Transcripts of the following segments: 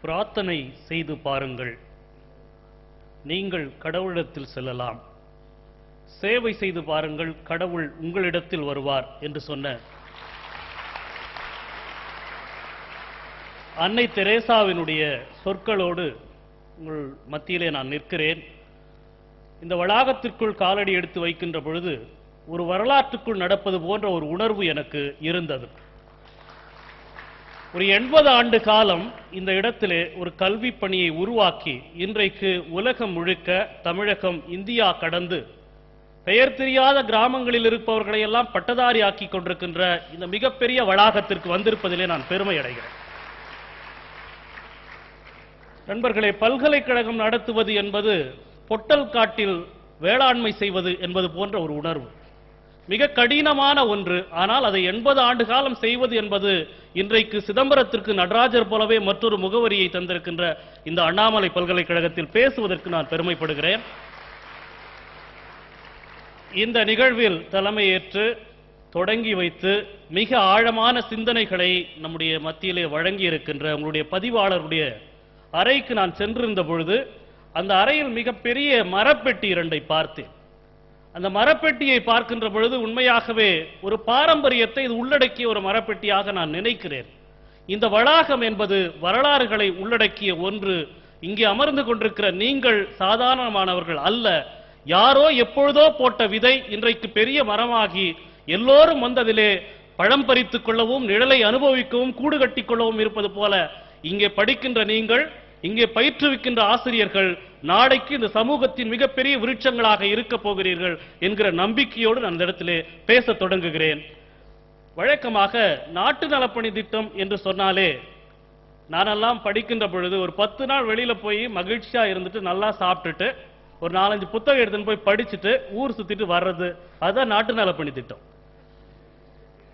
பிரார்த்தனை செய்து பாருங்கள், நீங்கள் கடவுளிடத்தில் செல்லலாம். சேவை செய்து பாருங்கள், கடவுள் உங்களிடத்தில் வருவார் என்று சொன்ன அன்னை தெரேசாவினுடைய சொற்களோடு உங்கள் மத்தியிலே நான் நிற்கிறேன். இந்த வளாகத்திற்குள் காலடி எடுத்து வைக்கின்ற பொழுது ஒரு வரலாற்றுக்குள் நடப்பது போன்ற ஒரு உணர்வு எனக்கு இருந்தது. ஒரு 80 ஆண்டு காலம் இந்த இடத்திலே ஒரு கல்வி பணியை உருவாக்கி இன்றைக்கு உலகம் முழுக்க தமிழகம், இந்தியா கடந்து பெயர் தெரியாத கிராமங்களில் இருப்பவர்களை எல்லாம் பட்டதாரி ஆக்கி கொண்டிருக்கின்ற இந்த மிகப்பெரிய வளாகத்திற்கு வந்திருப்பதிலே நான் பெருமை அடைகிறேன். நண்பர்களே, பல்கலைக்கழகம் நடத்துவது என்பது பொட்டல் காட்டில் வேளாண்மை செய்வது என்பது போன்ற ஒரு உணர்வு. மிக கடினமான ஒன்று. ஆனால் அதை 80 ஆண்டு காலம் செய்வது என்பது இன்றைக்கு சிதம்பரத்திற்கு நடராஜர் போலவே மற்றொரு முகவரியை தந்திருக்கின்ற இந்த அண்ணாமலை பல்கலைக்கழகத்தில் பேசுவதற்கு நான் பெருமைப்படுகிறேன். இந்த நிகழ்வில் தலைமையேற்று தொடங்கி வைத்து மிக ஆழமான சிந்தனைகளை நம்முடைய மத்தியிலே வழங்கி இருக்கின்ற உங்களுடைய பதிவாளருடைய அறைக்கு நான் சென்றிருந்த பொழுது அந்த அறையில் மிகப்பெரிய மரப்பெட்டி 2 பார்த்தேன். அந்த மரப்பெட்டியை பார்க்கின்ற பொழுது உண்மையாகவே ஒரு பாரம்பரியத்தை இது உள்ளடக்கிய ஒரு மரப்பெட்டியாக நான் நினைக்கிறேன். இந்த வளாகம் என்பது வரலாறுகளை உள்ளடக்கிய ஒன்று. இங்கே அமர்ந்து கொண்டிருக்கிற நீங்கள் சாதாரணமானவர்கள் அல்ல. யாரோ எப்பொழுதோ போட்ட விதை இன்றைக்கு பெரிய மரமாகி எல்லோரும் வந்ததிலே பழம் பறித்துக் கொள்ளவும் நிழலை அனுபவிக்கவும் கூடு கட்டிக் கொள்ளவும் இருப்பது போல இங்கே படிக்கின்ற நீங்கள், இங்கே பயிற்றுவிக்கின்ற ஆசிரியர்கள் நாளைக்கு இந்த சமூகத்தின் மிகப்பெரிய விருட்சங்களாக இருக்க போகிறீர்கள் என்கிற நம்பிக்கையோடு நான் இந்த இடத்திலே பேச தொடங்குகிறேன். வழக்கமாக நாட்டு நலப்பணி திட்டம் என்று சொன்னாலே நானெல்லாம் படிக்கின்ற பொழுது ஒரு 10 நாள் வெளியில போய் மகிழ்ச்சியா இருந்துட்டு நல்லா சாப்பிட்டுட்டு ஒரு 4-5 புத்தகம் எடுத்துன்னு போய் படிச்சுட்டு ஊர் சுத்திட்டு வர்றது, அதுதான் நாட்டு நலப்பணி திட்டம்.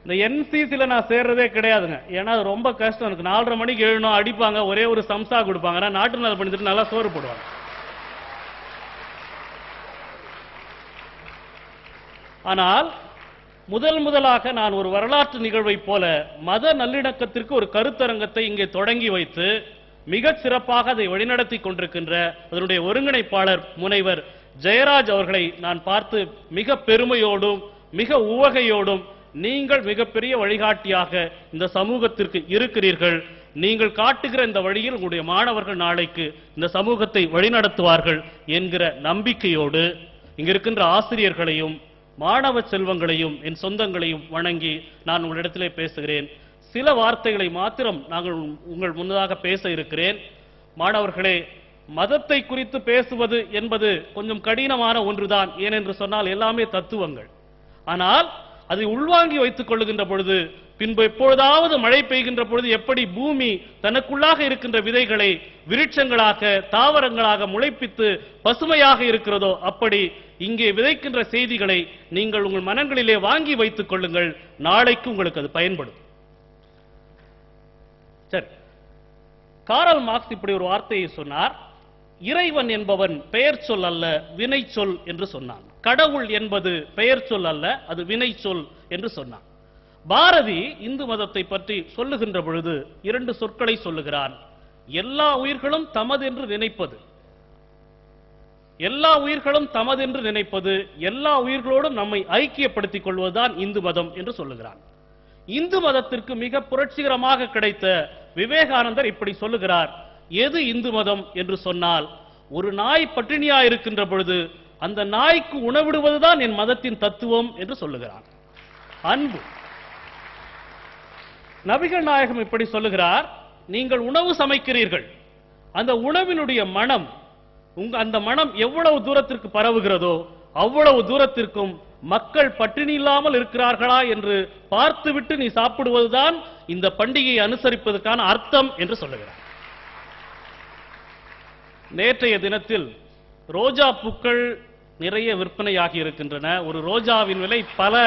இந்த என்சிசில நான் சேர்றதே கிடையாதுங்க. ஏன்னா அது ரொம்ப கஷ்டம். எனக்கு 4:30 மணிக்கு எழுணும், அடிப்பாங்க, ஒரே ஒரு சம்சா கொடுப்பாங்க. நான் நாட்டு நலப்பணி திட்டம் நல்லா சோறு போடுவாங்க. ஆனால் முதலாக நான் ஒரு வரலாற்று நிகழ்வை போல மத நல்லிணக்கத்திற்கு ஒரு கருத்தரங்கத்தை இங்கே தொடங்கி வைத்து மிகச் சிறப்பாக அதை வழிநடத்தி கொண்டிருக்கின்ற அதனுடைய ஒருங்கிணைப்பாளர் முனைவர் ஜெயராஜ் அவர்களை நான் பார்த்து மிக பெருமையோடும் மிக உவகையோடும், நீங்கள் மிகப்பெரிய வழிகாட்டியாக இந்த சமூகத்திற்கு இருக்கிறீர்கள், நீங்கள் காட்டுகிற இந்த வழியில் உங்களுடைய மாணவர்கள் நாளைக்கு இந்த சமூகத்தை வழிநடத்துவார்கள் என்கிற நம்பிக்கையோடு இங்க இருக்கின்ற ஆசிரியர்களையும் மாணவ செல்வங்களையும் என் சொந்தங்களையும் வணங்கி நான் உங்களிடத்திலே பேசுகிறேன். சில வார்த்தைகளை மாத்திரம் நாங்கள் உங்கள் முன்னதாக பேச இருக்கிறேன். மாணவர்களே, மதத்தை குறித்து பேசுவது என்பது கொஞ்சம் கடினமான ஒன்றுதான். ஏனென்று சொன்னால் எல்லாமே தத்துவங்கள். ஆனால் அதை உள்வாங்கி வைத்துக் கொள்ளுகின்ற பொழுது பின்பு எப்பொழுதாவது மழை பெய்கின்ற பொழுது எப்படி பூமி தனக்குள்ளாக இருக்கின்ற விதைகளை விருட்சங்களாக தாவரங்களாக முளைப்பித்து பசுமையாக இருக்கிறதோ அப்படி இங்கே விதைக்கின்ற செய்திகளை நீங்கள் உங்கள் மனங்களிலே வாங்கி வைத்துக் கொள்ளுங்கள். நாளைக்கு உங்களுக்கு அது பயன்படும். சரி, காரல் மார்க்ஸ் இப்படி ஒரு வார்த்தையை சொன்னார். இறைவன் என்பவன் பெயர் சொல் அல்ல வினை சொல் என்று சொன்னான். கடவுள் என்பது பெயர் சொல் அல்ல, அது வினை சொல் என்று சொன்னான். பாரதி இந்து மதத்தை பற்றி சொல்லுகின்ற பொழுது 2 சொற்களை சொல்லுகிறான். எல்லா உயிர்களும் தமதென்று நினைப்பது, எல்லா உயிர்களும் தமதென்று நினைப்பது, எல்லா உயிர்களோடும் நம்மை ஐக்கியப்படுத்திக் கொள்வதுதான் இந்து மதம் என்று சொல்லுகிறான். இந்து மதத்திற்கு மிக புரட்சிகரமாக கிடைத்த விவேகானந்தர் இப்படி சொல்லுகிறார். எது இந்து மதம் என்று சொன்னால், ஒரு நாய் பட்டினியா இருக்கின்ற பொழுது அந்த நாய்க்கு உணவிடுவதுதான் என் மதத்தின் தத்துவம் என்று சொல்லுகிறான். அன்பு. நபிகள் நாயகம் இப்படி சொல்லுகிறார். நீங்கள் உணவு சமைக்கிறீர்கள், அந்த உணவினுடைய மனம் அந்த மனம் எவ்வளவு தூரத்திற்கு பரவுகிறதோ அவ்வளவு தூரத்திற்கும் மக்கள் பட்டினி இல்லாமல் இருக்கிறார்களா என்று பார்த்துவிட்டு நீ சாப்பிடுவதுதான் இந்த பண்டிகையை அனுசரிப்பதற்கான அர்த்தம் என்று சொல்லுகிறார். நேற்றைய தினத்தில் ரோஜா பூக்கள் நிறைய விற்பனையாகி இருக்கின்றன. ஒரு ரோஜாவின் விலை பல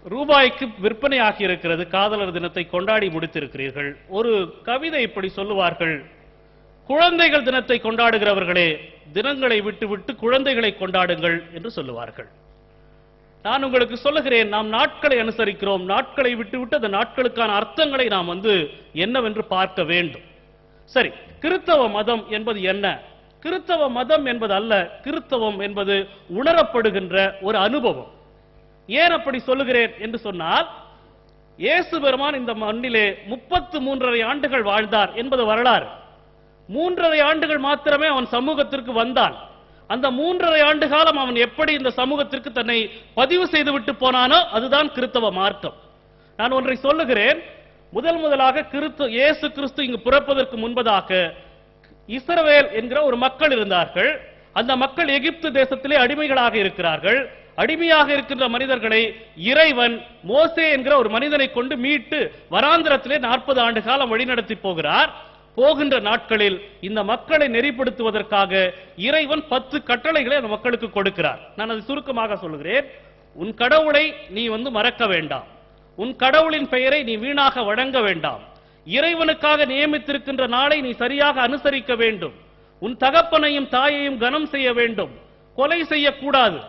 ரூபாய்க்கு விற்பனையாகி இருக்கிறது. காதலர் தினத்தை கொண்டாடி முடித்திருக்கிறீர்கள். ஒரு கவிதை இப்படி சொல்லுவார்கள். குழந்தைகள் தினத்தை கொண்டாடுகிறவர்களே, தினங்களை விட்டுவிட்டு குழந்தைகளை கொண்டாடுங்கள் என்று சொல்லுவார்கள். நான் உங்களுக்கு சொல்லுகிறேன், நாம் நாட்களை அனுசரிக்கிறோம். நாட்களை விட்டுவிட்டு அந்த நாட்களுக்கான அர்த்தங்களை நாம் என்னவென்று பார்க்க வேண்டும். சரி, கிறிஸ்தவ மதம் என்பது என்ன? கிறிஸ்தவ மதம் என்பது அல்ல, கிறிஸ்தவம் என்பது உணரப்படுகின்ற ஒரு அனுபவம். ஏன் அப்படி சொல்லுகிறேன் என்று சொன்னால், இயேசு பெருமான் இந்த மண்ணிலே 33.5 ஆண்டுகள் வாழ்ந்தார் என்பது வரலாறு. 3.5 ஆண்டுகள் மாத்திரமே அவன் சமூகத்திற்கு வந்தான். அந்த 3.5 ஆண்டு காலம் அவன் எப்படி இந்த சமூகத்திற்கு தன்னை பதிவு செய்துவிட்டு போனானோ அதுதான் கிறிஸ்தவ மார்க்கம். நான் ஒன்றை சொல்லுகிறேன். முதலாக இயேசு கிறிஸ்து இங்கு பிறப்பதற்கு முன்பதாக இஸ்ரவேல் என்கிற ஒரு மக்கள் இருந்தார்கள். அந்த மக்கள் எகிப்து தேசத்திலே அடிமைகளாக இருக்கிறார்கள். அடிமையாக இருக்கின்ற மனிதர்களை இறைவன் மோசே என்கிற ஒரு மனிதனை கொண்டு மீட்டு வராந்திரத்திலே 40 ஆண்டு காலம் வழிநடத்தி போகிறார். போகின்ற நாட்களில் இந்த மக்களை நெறிப்படுத்துவதற்காக இறைவன் 10 கட்டளைகளை அந்த மக்களுக்கு கொடுக்கிறார். நான் அதை சுருக்கமாக சொல்கிறேன். உன் கடவுளை நீ மறக்க வேண்டாம். உன் கடவுளின் பெயரை நீ வீணாக வழங்க வேண்டாம். இறைவனுக்காக நியமித்திருக்கின்ற நாளை நீ சரியாக அனுசரிக்க வேண்டும். உன் தகப்பனையும் தாயையும் கனம் செய்ய வேண்டும். கொலை செய்யக்கூடாது,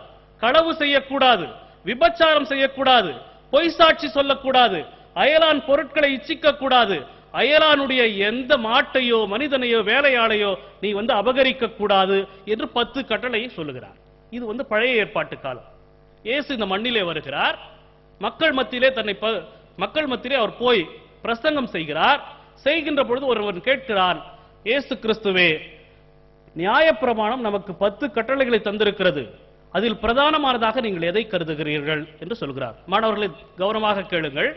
களவு செய்யக்கூடாது, விபச்சாரம் செய்யக்கூடாது, பொய் சாட்சி சொல்லக்கூடாது, அயலான் பொருட்களை இச்சிக்க கூடாது, அயலானுடைய எந்த மாட்டையோ மனிதனையோ வேலையாளையோ நீ அபகரிக்க கூடாது என்று 10 கட்டளையை சொல்லுகிறார். இது பழைய ஏற்பாட்டு காலம். இயேசு இந்த மண்ணிலே வருகிறார். மக்கள் மத்தியிலே அவர் போய் பிரசங்கம் செய்கிறார். செய்கின்ற பொழுது ஒருவன் கேட்கிறான், இயேசு கிறிஸ்துவே, நியாயப்பிரமாணம் நமக்கு 10 கட்டளைகளை தந்திருக்கிறது. அதில் பிரதானமானதாக நீங்கள் எதை கருதுகிறீர்கள் என்று சொல்கிறார். மாணவர்களை கவனமாக கேளுங்கள்.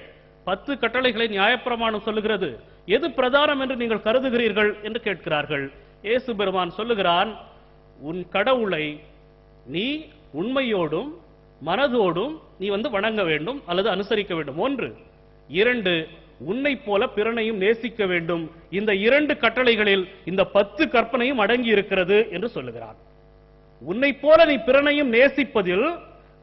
10 கட்டளைகளை நியாயப்பிரமாணம் சொல்லுகிறது. எது பிரதானம் என்று நீங்கள் கருதுகிறீர்கள் என்று கேட்கிறார்கள். இயேசு பெருமான் சொல்லுகிறான், உன் கடவுளை நீ உண்மையோடும் மனதோடும் நீ வணங்க வேண்டும் அல்லது அனுசரிக்க வேண்டும். 1. 2, உன்னை போல பிறனையும் நேசிக்க வேண்டும். இந்த 2 கட்டளைகளில் இந்த 10 கற்பனையும் அடங்கி இருக்கிறது என்று சொல்லுகிறான். உன்னை போல நீ பிறனையும் நேசிப்பதில்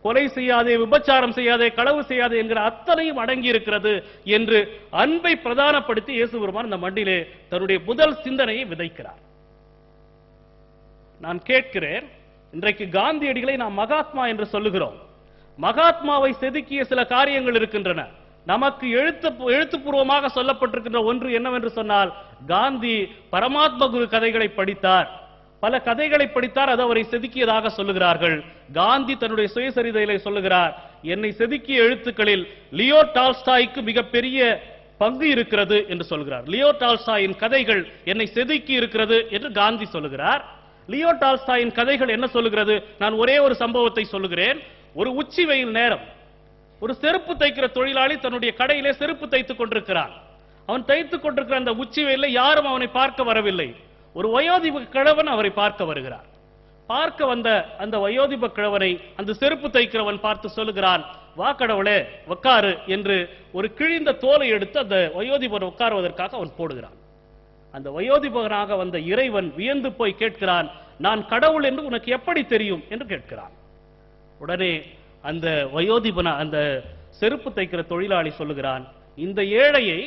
கொலை செய்யாதே, விபச்சாரம் செய்யாதே, களவு செய்யாதே என்கிற அத்தனையும் அடங்கி இருக்கிறது என்று அன்பை பிரதானப்படுத்தி இயேசு பெருமான் இந்த மண்ணிலே தன்னுடைய முதல் சிந்தனையை விதைக்கிறார். நான் கேட்கிறேன், இன்றைக்கு காந்தியடிகளை நாம் மகாத்மா என்று சொல்லுகிறோம். மகாத்மாவை செதுக்கிய சில காரியங்கள் இருக்கின்றன. நமக்கு எழுத்துப்பூர்வமாக சொல்லப்பட்டிருக்கின்ற ஒன்று என்னவென்று சொன்னால், காந்தி பரமாத்ம குரு கதைகளை படித்தார். பல கதைகளை படித்தார், அது அவரை செதுக்கியதாக சொல்லுகிறார்கள். காந்தி தன்னுடைய சுயசரிதையிலே சொல்லுகிறார், என்னை செதுக்கிய எழுத்துக்களில் லியோ டால்ஸ்டாய்க்கு மிகப்பெரிய பங்கு இருக்கிறது என்று சொல்கிறார். லியோ டால்ஸ்டாயின் கதைகள் என்னை செதுக்கி இருக்கிறது என்று காந்தி சொல்லுகிறார். லியோ டால்ஸ்டாயின் கதைகள் என்ன சொல்லுகிறது? நான் ஒரே ஒரு சம்பவத்தை சொல்லுகிறேன். ஒரு உச்சி வெயில் நேரம், ஒரு செருப்பு தைக்கிற தொழிலாளி தன்னுடைய கடையிலே செருப்பு தைத்துக் கொண்டிருக்கிறான். அவன் தைத்துக் கொண்டிருக்கிற அந்த உச்சி வெயிலில் யாரும் அவனை பார்க்க வரவில்லை. ஒரு வயோதிப கிழவன் அவரை பார்க்க வருகிறார். பார்க்க வந்த அந்த வயோதிப கிழவனை அந்த செருப்பு தைக்கிறவன் பார்த்து சொல்லுகிறான், வா கடவுளே உட்காரு என்று ஒரு கிழிந்த தோலை எடுத்து அந்த வயோதிபன் உட்காருவதற்காக அவன் போடுகிறான். அந்த வயோதிபனாக வந்த இறைவன் வியந்து போய் கேட்கிறான், நான் கடவுள் என்று உனக்கு எப்படி தெரியும் என்று கேட்கிறான். உடனே அந்த அந்த செருப்பு தைக்கிற தொழிலாளி சொல்லுகிறான், இந்த ஏழையை,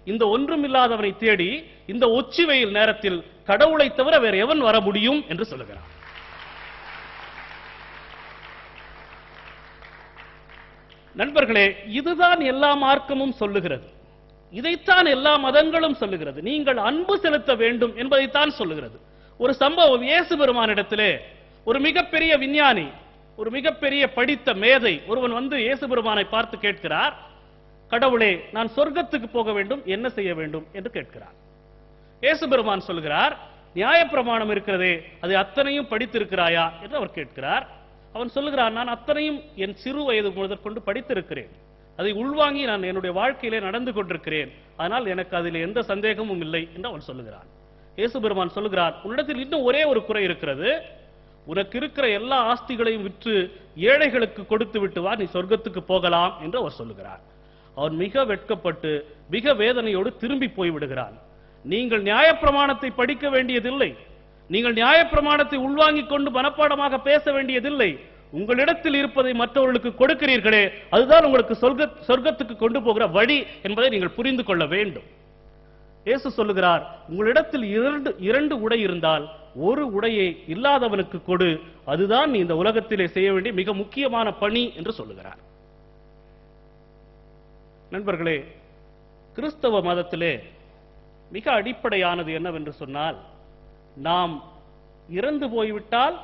இந்த ஒன்றுமில்லாதவனை தேடி இந்த உச்சி வெயில் நேரத்தில் கடவுளை தவிர வேற எவன் வர முடியும் என்று சொல்லுகிறான். நண்பர்களே, இதுதான் எல்லா மார்க்கமும் சொல்லுகிறது. இதைத்தான் எல்லா மதங்களும் சொல்லுகிறது. நீங்கள் அன்பு செலுத்த வேண்டும் என்பதைத்தான் சொல்லுகிறது. ஒரு சம்பவம், இயேசு பெருமானிடத்திலே ஒரு மிகப்பெரிய விஞ்ஞானி, ஒரு மிகப்பெரிய படித்த மேதை ஒருவன் இயேசு பெருமானை பார்த்து கேட்கிறார், கடவுளே, நான் சொர்க்கத்துக்கு போக வேண்டும், என்ன செய்ய வேண்டும் என்று கேட்கிறார். இயேசு பெருமான் சொல்கிறார், நியாயப்பிரமாணம் இருக்கிறதே, அது அத்தனையும் படித்திருக்கிறாயா என்று அவர் கேட்கிறார். அவன் சொல்லுகிறான், நான் அத்தனையும் என் சிறு வயது முதற்கொண்டு படித்திருக்கிறேன், அதை உள்வாங்கி நான் என்னுடைய வாழ்க்கையிலே நடந்து கொண்டிருக்கிறேன், ஆனால் எனக்கு அதில் எந்த சந்தேகமும் இல்லை என்று அவன் சொல்லுகிறான். இயேசு பெருமான் சொல்லுகிறார், உன்னிடத்தில் இன்னும் ஒரே ஒரு குறை இருக்கிறது, உனக்கு இருக்கிற எல்லா ஆஸ்திகளையும் விற்று ஏழைகளுக்கு கொடுத்து விட்டு வா, நீ சொர்க்கத்துக்கு போகலாம் என்று அவர் சொல்லுகிறார். அவன் மிக வெட்கப்பட்டு மிக வேதனையோடு திரும்பி போய்விடுகிறான். நீங்கள் நியாயப்பிரமாணத்தை படிக்க வேண்டியதில்லை, நீங்கள் நியாயப்பிரமாணத்தை உள்வாங்கிக் கொண்டு மனப்பாடமாக பேச வேண்டியதில்லை, உங்களிடத்தில் இருப்பதை மற்றவர்களுக்கு கொடுக்கிறீர்களே, அதுதான் உங்களுக்கு சொர்க்கத்துக்கு கொண்டு போகிற வழி என்பதை நீங்கள் புரிந்து கொள்ள வேண்டும். இயேசு சொல்லுகிறார், உங்களிடத்தில் இரண்டு உடை இருந்தால் ஒரு உடையை இல்லாதவனுக்கு கொடு, அதுதான் நீ இந்த உலகத்திலே செய்ய வேண்டிய மிக முக்கியமான பணி என்று சொல்லுகிறார். நண்பர்களே, கிறிஸ்தவ மதத்திலே மிக அடிப்படையானது என்னவென்று சொன்னால், நாம் இறந்து போய்விட்டால்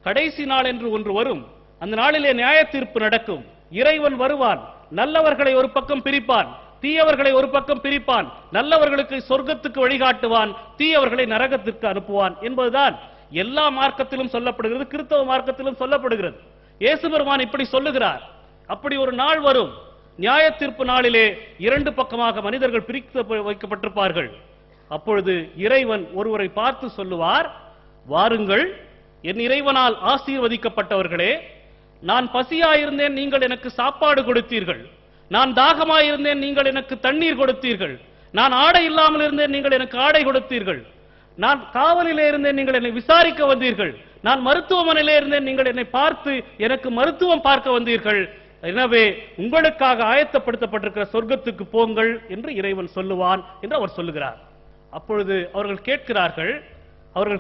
கடைசி நாள் என்று ஒன்று வரும். அந்த நாளிலே நியாய தீர்ப்பு நடக்கும். இறைவன் வருவான், நல்லவர்களை ஒரு பக்கம் பிரிப்பான், தீயவர்களை ஒரு பக்கம் பிரிப்பான், நல்லவர்களுக்கு சொர்க்கத்துக்கு வழிகாட்டுவான், தீயவர்களை நரகத்திற்கு அனுப்புவான் என்பதுதான் எல்லா மார்க்கத்திலும் சொல்லப்படுகிறது, கிறிஸ்தவ மார்க்கத்திலும் சொல்லப்படுகிறது. இயேசு பெருமான் இப்படி சொல்லுகிறார். அப்படி ஒரு நாள் வரும். நியாய தீர்ப்பு நாளிலே இரண்டு பக்கமாக மனிதர்கள் பிரித்து வைக்கப்பட்டிருப்பார்கள். அப்பொழுது இறைவன் ஒருவரை பார்த்து சொல்லுவார், வாருங்கள் என் இறைவனால் ஆசீர்வதிக்கப்பட்டவர்களே, நான் பசியாயிருந்தேன், நீங்கள் எனக்கு சாப்பாடு கொடுத்தீர்கள். நான் தாகமாயிருந்தேன், நீங்கள் எனக்கு தண்ணீர் கொடுத்தீர்கள். நான் ஆடை இல்லாமல் இருந்தேன், நீங்கள் எனக்கு ஆடை கொடுத்தீர்கள். நான் காவலிலே இருந்தேன், நீங்கள் என்னை விசாரிக்க வந்தீர்கள். நான் மருத்துவமனையிலே இருந்தேன், நீங்கள் என்னை பார்த்து எனக்கு மருத்துவம் பார்க்க வந்தீர்கள். எனவே உங்களுக்காக ஆயத்தப்படுத்தப்பட்டிருக்கிற சொர்க்கத்துக்கு போங்கள் என்று இறைவன் சொல்லுவான் என்று அவர் சொல்லுகிறார். அப்பொழுது அவர்கள்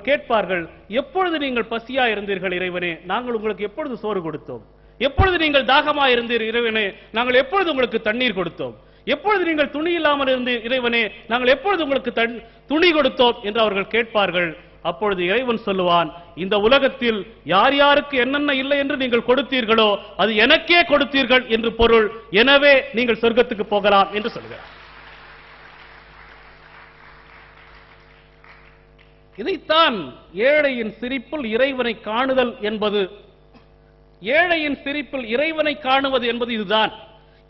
கேட்பார்கள், எப்பொழுது நீங்கள் பசியா இருந்தீர்கள் இறைவனே, நாங்கள் உங்களுக்கு எப்பொழுது சோறு கொடுத்தோம்? எப்பொழுது நீங்கள் தாகமா இருந்தீர் இறைவனே, நாங்கள் எப்பொழுது உங்களுக்கு தண்ணீர் கொடுத்தோம்? எப்பொழுது நீங்கள் துணி இல்லாமல் இருந்தீர் இறைவனே, நாங்கள் எப்பொழுது உங்களுக்கு துணி கொடுத்தோம் என்று அவர்கள் கேட்பார்கள். அப்பொழுது இறைவன் சொல்லுவான், இந்த உலகத்தில் யார் யாருக்கு என்னென்ன இல்லை என்று நீங்கள் கொடுத்தீர்களோ அது எனக்கே கொடுத்தீர்கள் என்று பொருள், எனவே நீங்கள் சொர்க்கத்துக்கு போகலாம் என்று சொல்கிறார். இதைத்தான் ஏழையின் சிரிப்பில் இறைவனை காணுதல் என்பது. ஏழையின் சிரிப்பில் இறைவனை காணுவது என்பது இதுதான்.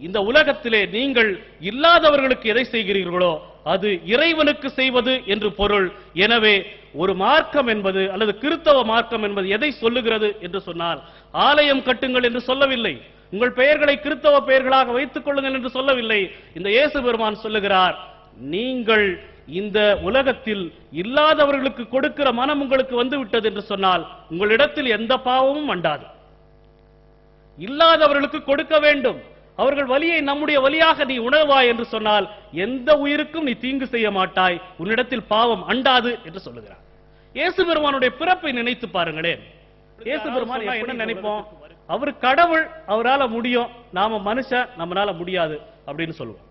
இந்த உலகத்திலே நீங்கள் இல்லாதவர்களுக்கு எதை செய்கிறீர்களோ அது இறைவனுக்கு செய்வது என்று பொருள். எனவே ஒரு மார்க்கம் என்பது, அல்லது கிறிஸ்தவ மார்க்கம் என்பது எதை சொல்லுகிறது என்று சொன்னால், ஆலயம் கட்டுங்கள் என்று சொல்லவில்லை, உங்கள் பெயர்களை கிறிஸ்தவ பெயர்களாக வைத்துக் கொள்ளுங்கள் என்று சொல்லவில்லை. இந்த இயேசு பெருமான் சொல்லுகிறார், நீங்கள் இந்த உலகத்தில் இல்லாதவர்களுக்கு கொடுக்கிற மனம் உங்களுக்கு வந்து விட்டது என்று சொன்னால் உங்களிடத்தில் எந்த பாவமும் அண்டாது. இல்லாதவர்களுக்கு கொடுக்க வேண்டும், அவர்கள் வலியை நம்முடைய வலியாக நீ உணர்வாய் என்று சொன்னால் எந்த உயிருக்கும் நீ தீங்கு செய்ய மாட்டாய், உன்னிடத்தில் பாவம் அண்டாது என்று சொல்லுகிறார். இயேசு பெருமானுடைய பிறப்பை நினைத்து பாருங்களேன். இயேசு பெருமான் என்ன நினைப்போம்? அவர் கடவுள், அவரால முடியும், நாம மனுஷன், நம்மளால முடியாது அப்படின்னு சொல்லுவோம்.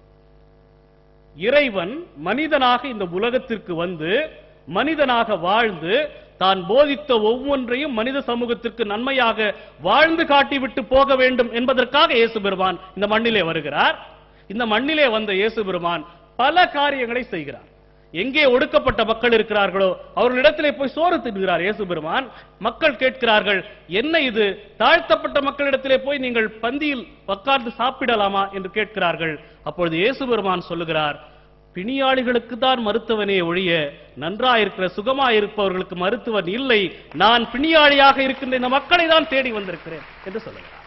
இறைவன் மனிதனாக இந்த உலகத்திற்கு வந்து மனிதனாக வாழ்ந்து தான் போதித்த ஒவ்வொன்றையும் மனித சமூகத்திற்கு நன்மையாக வாழ்ந்து காட்டிவிட்டு போக வேண்டும் என்பதற்காக இயேசு பெருமான் இந்த மண்ணிலே வருகிறார். இந்த மண்ணிலே வந்த இயேசு பெருமான் பல காரியங்களை செய்கிறார். எங்கே ஒடுக்கப்பட்ட மக்கள் இருக்கிறார்களோ அவர்களிடத்திலே போய் சோறு தின்கிறார் இயேசு பெருமான். மக்கள் கேட்கிறார்கள், என்ன இது, தாழ்த்தப்பட்ட மக்களிடத்திலே போய் நீங்கள் பந்தியில் உட்கார்ந்து சாப்பிடலாமா என்று கேட்கிறார்கள். அப்பொழுது இயேசு பெருமான் சொல்லுகிறார், பிணியாளிகளுக்கு தான் மருத்துவனே ஒழிய நன்றாயிருக்கிற சுகமாயிருப்பவர்களுக்கு மருத்துவன் இல்லை, நான் பிணியாளியாக இருக்கின்ற இந்த மக்களை தான் தேடி வந்திருக்கிறேன் என்று சொல்லுகிறார்.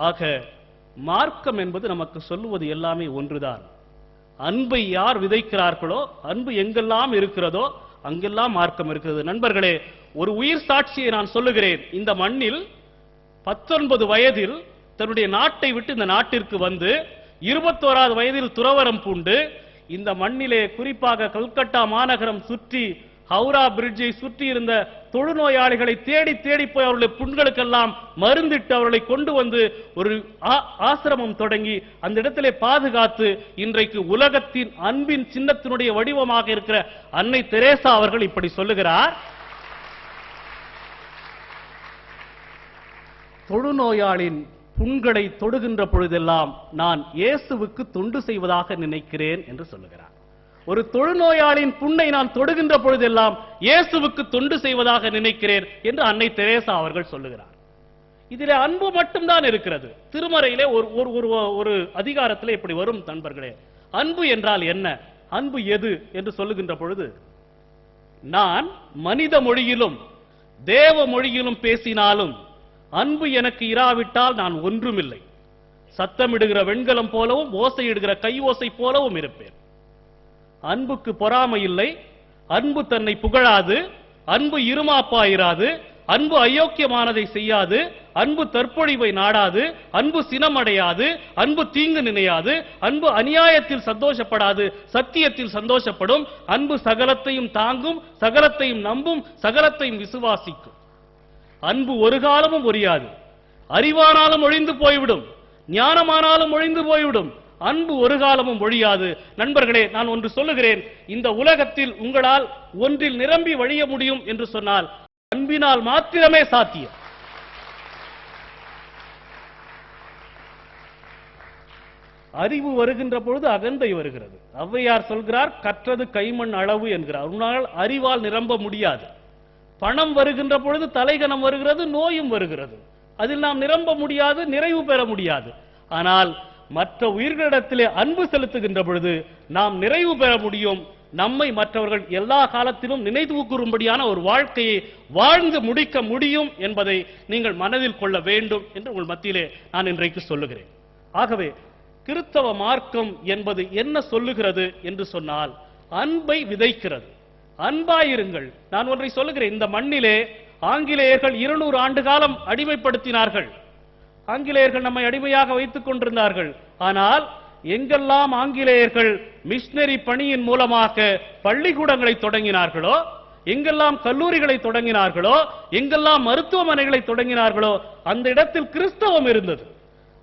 ஆக மார்க்கம் என்பது நமக்கு சொல்லுவது எல்லாமே ஒன்றுதான். அன்பை யார் விதைக்கிறார்களோ, அன்பு எங்கெல்லாம் இருக்கிறதோ அங்கெல்லாம் மார்க்கம் இருக்கிறது. நண்பர்களே, ஒரு உயிர் சாட்சியை நான் சொல்லுகிறேன். இந்த மண்ணில் 19 வயதில் தன்னுடைய நாட்டை விட்டு இந்த நாட்டிற்கு வந்து 21வது வயதில் துறவரம் பூண்டு இந்த மண்ணிலே, குறிப்பாக கல்கட்டா மாநகரம் சுற்றி ஹவுரா பிரிட்ஜை சுற்றி இருந்த தொழுநோயாளிகளை தேடி தேடி போய் அவர்களுடைய புண்களுக்கெல்லாம் மருந்திட்டு அவர்களை கொண்டு வந்து ஒரு ஆசிரமம் தொடங்கி அந்த இடத்திலே பாதுகாத்து இன்றைக்கு உலகத்தின் அன்பின் சின்னத்தினுடைய வடிவமாக இருக்கிற அன்னை தெரேசா அவர்கள் இப்படி சொல்லுகிறார், தொழுநோயாளின் புண்களை தொடுகின்ற பொழுதெல்லாம் நான் இயேசுவுக்கு தொண்டு செய்வதாக நினைக்கிறேன் என்று சொல்லுகிறார். ஒரு தொழுநோயாளின் புண்ணை நான் தொடுகின்ற பொழுதெல்லாம் இயேசுவுக்கு தொண்டு செய்வதாக நினைக்கிறேன் என்று அன்னை தெரேசா அவர்கள் சொல்லுகிறார். இதிலே அன்பு மட்டும்தான் இருக்கிறது. திருமறையிலே ஒரு அதிகாரத்திலே இப்படி வரும் நண்பர்களே, அன்பு என்றால் என்ன, அன்பு எது என்று சொல்லுகின்ற பொழுது, நான் மனித மொழியிலும் தேவ மொழியிலும் பேசினாலும் அன்பு எனக்கு இராவிட்டால் நான் ஒன்றுமில்லை. சத்தமிடுகிற வெண்கலம் போலவும் ஓசையிடுகிற கை ஓசை போலவும் இருப்பேன். அன்புக்கு பொறாமை இல்லை, அன்பு தன்னை புகழாது, அன்பு இருமாப்பாயிராது, அன்பு அயோக்கியமானதை செய்யாது, அன்பு தற்பொழிவை நாடாது, அன்பு சினமடையாது, அன்பு தீங்கு நினையாது, அன்பு அநியாயத்தில் சந்தோஷப்படாது, சத்தியத்தில் சந்தோஷப்படும், அன்பு சகலத்தையும் தாங்கும், சகலத்தையும் நம்பும், சகலத்தையும் விசுவாசிக்கும். அன்பு ஒரு காலமும் ஒழியாது. அறிவானாலும் ஒழிந்து போய்விடும், ஞானமானாலும் ஒழிந்து போய்விடும், அன்பு ஒரு காலமும் ஒழியாது. நண்பர்களே, நான் ஒன்று சொல்லுகிறேன், இந்த உலகத்தில் உங்களால் ஒன்றில் நிரம்பி வழிய முடியும் என்று சொன்னால் அன்பினால் மாத்திரமே சாத்தியம். அறிவு வருகின்ற பொழுது அகந்தை வருகிறது. ஔவையார் சொல்கிறார், கற்றது கைமண் அளவு என்கிறார். உன்னால் அறிவால் நிரம்ப முடியாது. பணம் வருகின்ற பொழுது தலைகணம் வருகிறது, நோயும் வருகிறது. அதில் நாம் நிரம்ப முடியாது, நிறைவு பெற முடியாது. ஆனால் மற்ற உயிர்களிடத்திலே அன்பு செலுத்துகின்ற பொழுது நாம் நிறைவு பெற முடியும். நம்மை மற்றவர்கள் எல்லா காலத்திலும் நினைவு கூறும்படியான ஒரு வாழ்க்கையை வாழ்ந்து முடிக்க முடியும் என்பதை நீங்கள் மனதில் கொள்ள வேண்டும் என்று உங்கள் மத்தியிலே நான் இன்றைக்கு சொல்லுகிறேன். ஆகவே கிறிஸ்தவ மார்க்கம் என்பது என்ன சொல்லுகிறது என்று சொன்னால், அன்பை விதைக்கிறது. அன்பாயிருங்கள். நான் ஒன்றை சொல்லுகிறேன், இந்த மண்ணிலே ஆங்கிலேயர்கள் 200 ஆண்டு காலம் அடிமைப்படுத்தினார்கள். ஆங்கிலேயர்கள் நம்மை அடிமையாக வைத்துக் கொண்டிருந்தார்கள். ஆனால் எங்கெல்லாம் ஆங்கிலேயர்கள் மிஷனரி பணியின் மூலமாக பள்ளிக்கூடங்களை தொடங்கினார்களோ, எங்கெல்லாம் கல்லூரிகளை தொடங்கினார்களோ, எங்கெல்லாம் மருத்துவமனைகளை தொடங்கினார்களோ, அந்த இடத்தில் கிறிஸ்தவம் இருந்தது.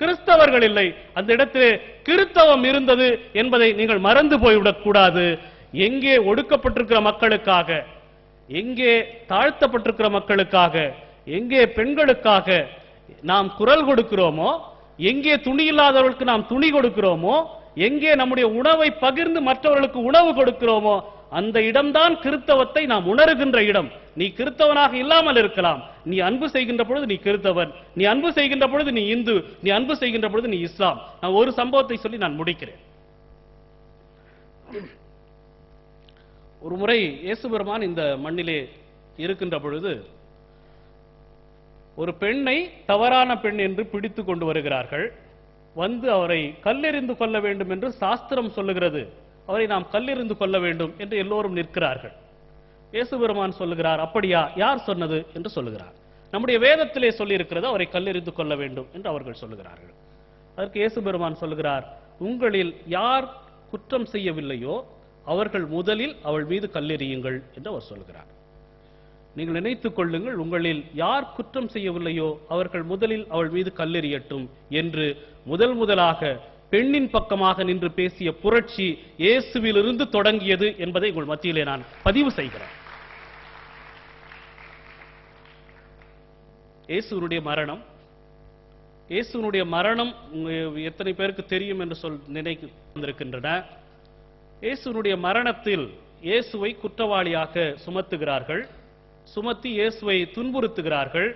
கிறிஸ்தவர்கள் இல்லை, அந்த இடத்திலே கிறிஸ்தவம் இருந்தது என்பதை நீங்கள் மறந்து போய்விடக் கூடாது. எங்கே ஒடுக்கப்பட்டிருக்கிற மக்களுக்காக, எங்கே தாழ்த்தப்பட்டிருக்கிற மக்களுக்காக, எங்கே பெண்களுக்காக நாம் குரல் கொடுக்கிறோமோ, எங்கே துணி இல்லாதவர்களுக்கு நாம் துணி கொடுக்கிறோமோ, எங்கே நம்முடைய உணவை பகிர்ந்து மற்றவர்களுக்கு உணவு கொடுக்கிறோமோ, அந்த இடம்தான் கிறிஸ்தவத்தை நாம் உணர்கின்ற இடம். நீ கிறிஸ்தவனாக இல்லாமல் இருக்கலாம், நீ அன்பு செய்கின்ற பொழுது நீ கிறிஸ்தவன், நீ அன்பு செய்கின்ற பொழுது நீ இந்து, நீ அன்பு செய்கின்ற பொழுது நீ இஸ்லாம். நான் ஒரு சம்பவத்தை சொல்லி நான் முடிக்கிறேன். ஒரு முறை இயேசு பெருமான் இந்த மண்ணிலே இருக்கின்ற பொழுது ஒரு பெண்ணை தவறான பெண் என்று பிடித்து கொண்டு வருகிறார்கள். வந்து அவரை கல்லெறிந்து கொள்ள வேண்டும் என்று சாஸ்திரம் சொல்லுகிறது. அவரை நாம் கல்லெறிந்து கொள்ள வேண்டும் என்று எல்லோரும் நிற்கிறார்கள். இயேசு பெருமான் சொல்லுகிறார், அப்படியா, யார் சொன்னது என்று சொல்லுகிறார். நம்முடைய வேதத்திலே சொல்லி இருக்கிறது அவரை கல்லெறிந்து கொள்ள வேண்டும் என்று அவர்கள் சொல்லுகிறார்கள். அதற்கு இயேசு பெருமான் சொல்லுகிறார், உங்களில் யார் குற்றம் செய்யவில்லையோ அவர்கள் முதலில் அவள் மீது கல்லெறியுங்கள் என்று அவர் சொல்லுகிறார். நீங்கள் நினைத்துக் கொள்ளுங்கள், உங்களில் யார் குற்றம் செய்யவில்லையோ அவர்கள் முதலில் அவள் மீது கல்லெறியட்டும் என்று முதலாக பெண்ணின் பக்கமாக நின்று பேசிய புரட்சி இயேசுவிலிருந்து தொடங்கியது என்பதை உங்கள் மத்தியிலே நான் பதிவு செய்கிறேன். இயேசுனுடைய மரணம் எத்தனை பேருக்கு தெரியும் என்று நினைக்கின்றன. இயேசுனுடைய மரணத்தில் இயேசுவை குற்றவாளியாக சுமத்துகிறார்கள். சுமத்தி இயேசுவை துன்புறுத்துகிறார்கள்.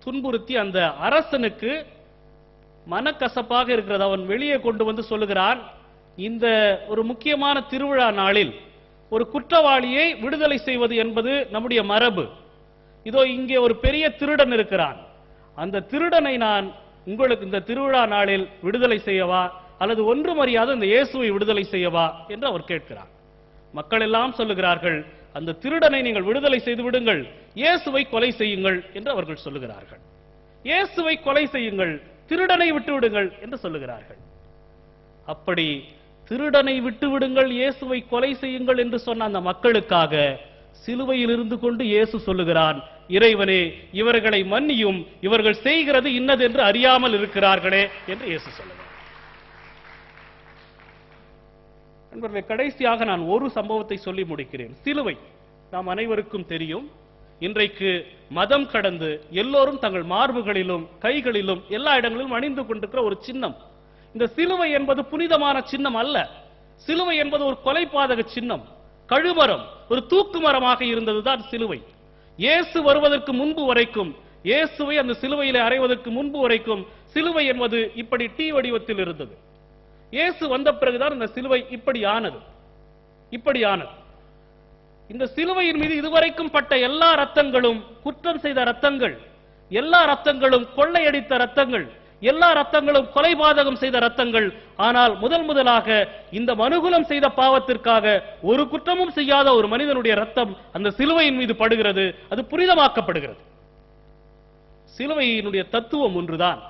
துன்புறுத்தி அந்த அரசனுக்கு மனக்கசப்பாக இருக்கிறது. அவன் வெளியே கொண்டு வந்து சொல்லுகிறான், இந்த ஒரு முக்கியமான திருவிழா நாளில் ஒரு குற்றவாளியை விடுதலை செய்வது என்பது நம்முடைய மரபு. இதோ இங்கே ஒரு பெரிய திருடன் இருக்கிறான், அந்த திருடனை நான் உங்களுக்கு இந்த திருவிழா நாளில் விடுதலை செய்யவா அல்லது ஒன்றும் அறியாத இந்த இயேசுவை விடுதலை செய்யவா என்று அவர் கேட்கிறார். மக்கள் எல்லாம் சொல்லுகிறார்கள், அந்த திருடனை நீங்கள் விடுதலை செய்து விடுங்கள், இயேசுவை கொலை செய்யுங்கள் என்று அவர்கள் சொல்லுகிறார்கள். இயேசுவை கொலை செய்யுங்கள், திருடனை விட்டு விடுங்கள் என்று சொல்லுகிறார்கள். அப்படி திருடனை விட்டு விடுங்கள், இயேசுவை கொலை செய்யுங்கள் என்று சொன்ன அந்த மக்களுக்காக சிலுவையில் இருந்து கொண்டு இயேசு சொல்லுகிறான், இறைவனே இவர்களை மன்னியும், இவர்கள் செய்கிறது இன்னது என்று அறியாமல் இருக்கிறார்களே என்று இயேசு சொல்லுகிறார். நண்பர்களே, கடைசியாக நான் ஒரு சம்பவத்தை சொல்லி முடிக்கிறேன். சிலுவை நாம் அனைவருக்கும் தெரியும். இன்றைக்கு மதம் கடந்து எல்லோரும் தங்கள் மார்புகளிலும் கைகளிலும் எல்லா இடங்களிலும் அணிந்து கொண்டிருக்கிற ஒரு சின்னம். இந்த சிலுவை என்பது புனிதமான சின்னம் அல்ல. சிலுவை என்பது ஒரு கொலைபாதக சின்னம், கழுமரம், ஒரு தூக்கு மரமாக இருந்ததுதான் சிலுவை. இயேசு வருவதற்கு முன்பு வரைக்கும், இயேசுவை அந்த சிலுவையிலே அறைவதற்கு முன்பு வரைக்கும் சிலுவை என்பது இப்படி டி வடிவத்தில் இருந்தது. இயேசு வந்த பிறகுதான் இந்த சிலுவை இப்படி ஆனது. இந்த சிலுவையின் மீது இதுவரைக்கும் பட்ட எல்லா ரத்தங்களும் குற்றம் செய்த ரத்தங்கள், எல்லா ரத்தங்களும் கொள்ளையடித்த ரத்தங்கள், எல்லா ரத்தங்களும் கொலைபாதகம் செய்த ரத்தங்கள். ஆனால் முதலாக இந்த மனுகுலம் செய்த பாவத்திற்காக ஒரு குற்றமும் செய்யாத ஒரு மனிதனுடைய ரத்தம் அந்த சிலுவையின் மீது படுகிறது, அது புனிதமாக்கப்படுகிறது. சிலுவையினுடைய தத்துவம் ஒன்றுதான்.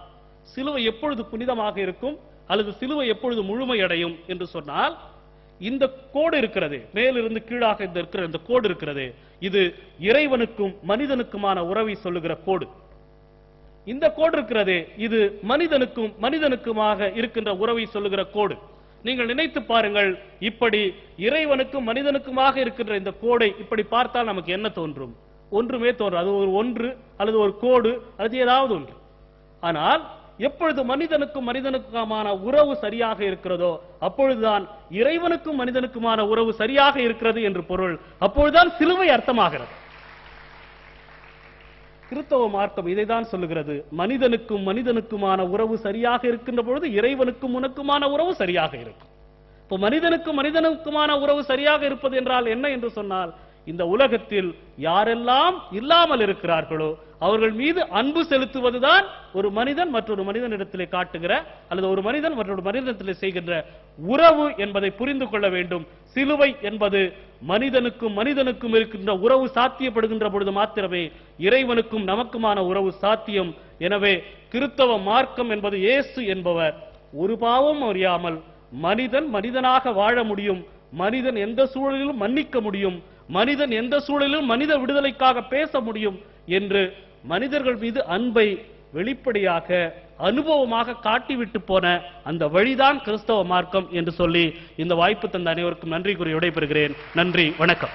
சிலுவை எப்பொழுது புனிதமாக இருக்கும் அல்லது சிலுவை எப்பொழுது முழுமையடையும் என்று சொன்னால், இந்த கோடு இருக்கிறது, மேலிருந்து கீழாக இருக்கிற இந்த கோடு இருக்கிறது, இது இறைவனுக்கும் மனிதனுக்குமான உறவை சொல்லுகிற கோடு. இந்த கோடு இருக்கிறது, இது மனிதனுக்கும் மனிதனுக்குமாக இருக்கின்ற உறவை சொல்லுகிற கோடு. நீங்கள் நினைத்து பாருங்கள், இப்படி இறைவனுக்கும் மனிதனுக்குமாக இருக்கின்ற இந்த கோடை இப்படி பார்த்தால் நமக்கு என்ன தோன்றும்? ஒன்றுமே தோன்றும். அது ஒரு ஒன்று அல்லது ஒரு கோடு அல்லது ஏதாவது ஒன்று. ஆனால் எப்பொழுது மனிதனுக்கும் மனிதனுக்குமான உறவு சரியாக இருக்கிறதோ அப்பொழுதுதான் இறைவனுக்கும் மனிதனுக்குமான உறவு சரியாக இருக்கிறது என்று பொருள். அப்பொழுதுதான் சிலுவை அர்த்தமாகிறது. கிறிஸ்தவ மார்க்கம் இதைதான் சொல்லுகிறது. மனிதனுக்கும் மனிதனுக்குமான உறவு சரியாக இருக்கின்ற பொழுது இறைவனுக்கும் உனக்குமான உறவு சரியாக இருக்கும். இப்போ மனிதனுக்கும் மனிதனுக்குமான உறவு சரியாக இருப்பது என்றால் என்ன என்று சொன்னால், இந்த உலகத்தில் யாரெல்லாம் இல்லாமல் இருக்கிறார்களோ அவர்கள் மீது அன்பு செலுத்துவதுதான் ஒரு மனிதன் மற்றொரு மனிதனிடத்திலே காட்டுகிற அல்லது ஒரு மனிதன் மற்றொரு மனிதனிடத்திலே செய்கின்ற உறவு என்பதை புரிந்து கொள்ள வேண்டும். சிலுவை என்பது மனிதனுக்கும் மனிதனுக்கும் இருக்கின்ற உறவு சாத்தியப்படுகின்ற பொழுது மாத்திரமே இறைவனுக்கும் நமக்குமான உறவு சாத்தியம். எனவே கிறிஸ்தவ மார்க்கம் என்பது இயேசு என்பவர் ஒரு பாவம் அறியாமல் மனிதன் மனிதனாக வாழ முடியும், மனிதன் எந்த சூழலிலும் மன்னிக்க முடியும், மனிதன் எந்த சூழலிலும் மனித விடுதலைக்காக பேச முடியும் என்று மனிதர்கள் மீது அன்பை வெளிப்படையாக அனுபவமாக காட்டிவிட்டு போன அந்த வழிதான் கிறிஸ்தவ மார்க்கம் என்று சொல்லி இந்த வாய்ப்பு தந்த அனைவருக்கும் நன்றி கூறி விடைபெறுகிறேன். நன்றி, வணக்கம்.